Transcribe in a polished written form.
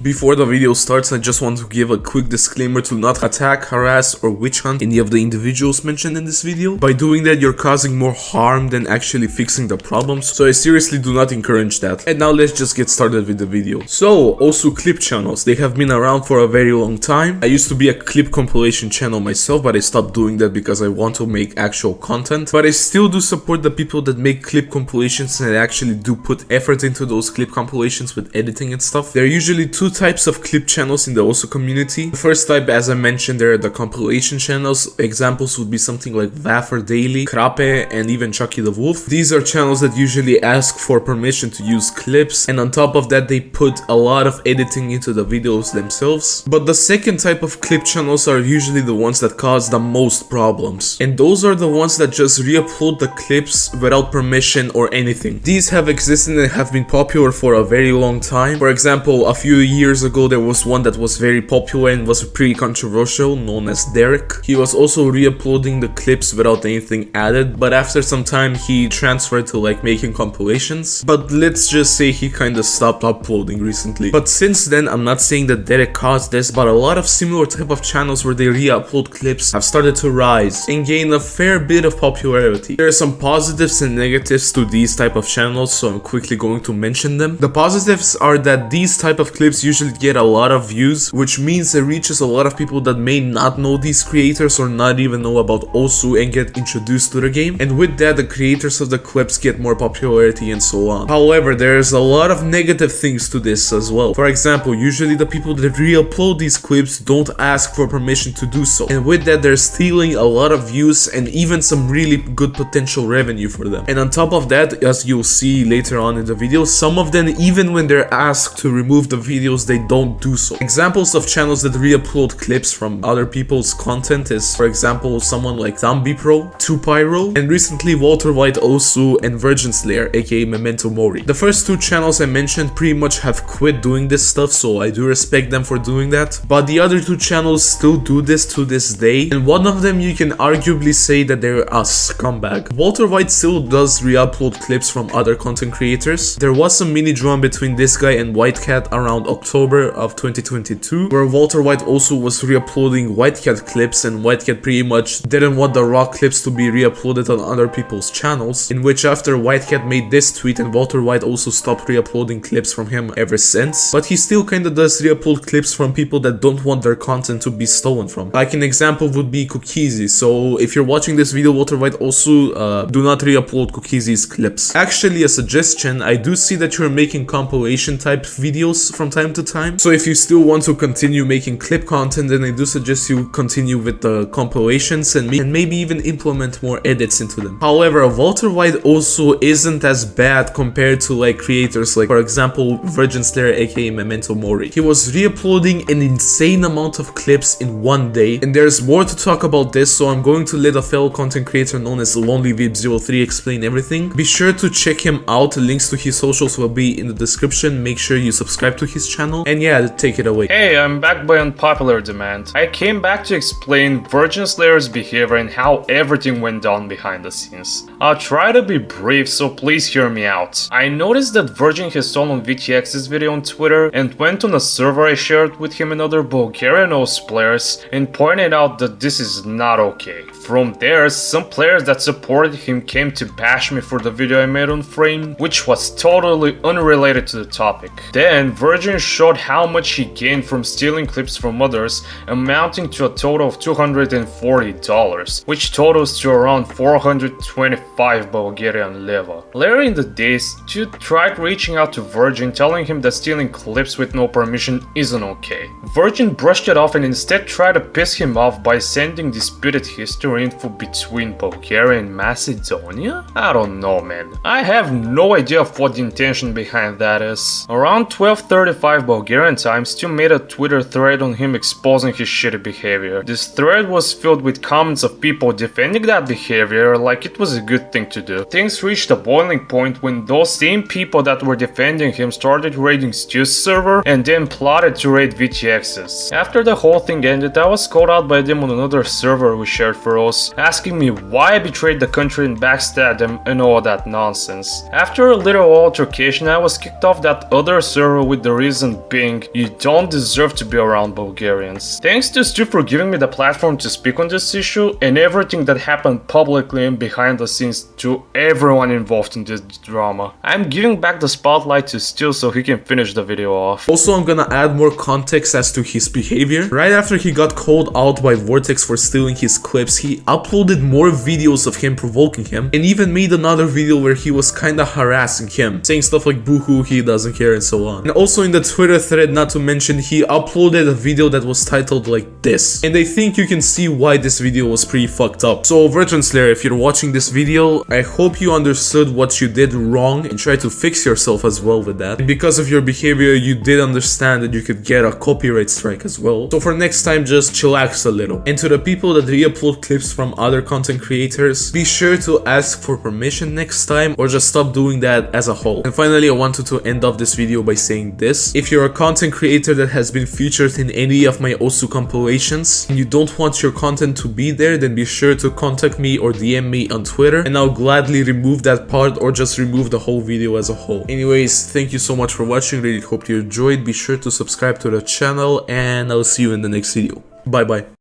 Before the video starts, I just want to give a quick disclaimer to not attack, harass, or witch hunt any of the individuals mentioned in this video. By doing that, you're causing more harm than actually fixing the problems, so I seriously do not encourage that. And now let's just get started with the video. So, also clip channels. They have been around for a very long time. I used to be a clip compilation channel myself, but I stopped doing that because I want to make actual content. But I still do support the people that make clip compilations and actually do put effort into those clip compilations with editing and stuff. There are usually two types of clip channels in the OSU community. The first type, as I mentioned, there are the compilation channels. Examples would be something like Vaffer Daily, Krape, and even Chucky the Wolf. These are channels that usually ask for permission to use clips, and on top of that they put a lot of editing into the videos themselves. But the second type of clip channels are usually the ones that cause the most problems, and those are the ones that just re-upload the clips without permission or anything. These have existed and have been popular for a very long time. For example, a few years ago there was one that was very popular and was pretty controversial, known as Derek. He was also re-uploading the clips without anything added, but after some time he transferred to like making compilations. But let's just say he kinda stopped uploading recently. But since then, I'm not saying that Derek caused this, but a lot of similar type of channels where they re-upload clips have started to rise and gain a fair bit of popularity. There are some positives and negatives to these type of channels, so I'm quickly going to mention them. The positives are that these type of clips usually get a lot of views, which means it reaches a lot of people that may not know these creators or not even know about OSU and get introduced to the game, and with that the creators of the clips get more popularity and so on. However, there's a lot of negative things to this as well. For example, usually the people that re-upload these clips don't ask for permission to do so, and with that they're stealing a lot of views and even some really good potential revenue for them. And on top of that, as you'll see later on in the video, some of them, even when they're asked to remove the videos, they don't do so. Examples of channels that re-upload clips from other people's content is, for example, someone like Zombie Pro, 2Pyro, and recently Walter White Osu and Virgin Slayer, aka Memento Mori. The first two channels I mentioned pretty much have quit doing this stuff, so I do respect them for doing that. But the other two channels still do this to this day, and one of them you can arguably say that they're a scumbag. Walter White still does re-upload clips from other content creators. There was some mini drama between this guy and White Cat around October of 2022, where Walter White also was re-uploading White Cat clips, and White Cat pretty much didn't want the raw clips to be re-uploaded on other people's channels, in which after White Cat made this tweet, and Walter White also stopped re-uploading clips from him ever since. But he still kinda does re-upload clips from people that don't want their content to be stolen from. Like an example would be Cookiezi. So if you're watching this video, Walter White also do not re-upload Cookiesi's clips. Actually, a suggestion, I do see that you're making compilation type videos from time to time. So if you still want to continue making clip content, then I do suggest you continue with the compilations and maybe even implement more edits into them. However, Walter White also isn't as bad compared to like creators like, for example, Virgin Slayer aka Memento Mori. He was re-uploading an insane amount of clips in one day, and there's more to talk about this, so I'm going to let a fellow content creator known as LonelyVib03 explain everything. Be sure to check him out, links to his socials will be in the description. Make sure you subscribe to his channel, and yeah, take it away. Hey, I'm back by unpopular demand. I came back to explain Virgin Slayer's behavior and how everything went down behind the scenes. I'll try to be brief, so please hear me out. I noticed that Virgin has stolen VTX's video on Twitter and went on a server I shared with him and other Bulgarian OS players and pointed out that this is not okay. From there, some players that supported him came to bash me for the video I made on Frame, which was totally unrelated to the topic. Then, Virgin showed how much he gained from stealing clips from others, amounting to a total of $240, which totals to around 425 Bulgarian leva. Later in the days, Jude tried reaching out to Virgin, telling him that stealing clips with no permission isn't okay. Virgin brushed it off and instead tried to piss him off by sending disputed history info between Bulgaria and Macedonia? I don't know, man. I have no idea of what the intention behind that is. Around 12:35 Bulgarian time, Stu made a Twitter thread on him exposing his shitty behavior. This thread was filled with comments of people defending that behavior like it was a good thing to do. Things reached a boiling point when those same people that were defending him started raiding Stu's server and then plotted to raid VTX's. After the whole thing ended, I was called out by them on another server we shared for us, asking me why I betrayed the country and backstabbed them and all that nonsense. After a little altercation, I was kicked off that other server with the reason human being. You don't deserve to be around Bulgarians. Thanks to Stu for giving me the platform to speak on this issue and everything that happened publicly and behind the scenes to everyone involved in this drama. I'm giving back the spotlight to Stu so he can finish the video off. Also, I'm gonna add more context as to his behavior. Right after he got called out by Vortex for stealing his clips, he uploaded more videos of him provoking him and even made another video where he was kinda harassing him, saying stuff like boohoo, he doesn't care and so on. And also in the Twitter thread, not to mention, he uploaded a video that was titled like this. And I think you can see why this video was pretty fucked up. So Virgin Slayer, if you're watching this video, I hope you understood what you did wrong and try to fix yourself as well with that. And because of your behavior, you did understand that you could get a copyright strike as well. So for next time, just chillax a little. And to the people that re-upload clips from other content creators, be sure to ask for permission next time or just stop doing that as a whole. And finally, I wanted to end off this video by saying this. If you're a content creator that has been featured in any of my Osu compilations and you don't want your content to be there, then be sure to contact me or DM me on Twitter and I'll gladly remove that part or just remove the whole video as a whole. Anyways, thank you so much for watching. Really hope you enjoyed. Be sure to subscribe to the channel and I'll see you in the next video. Bye bye.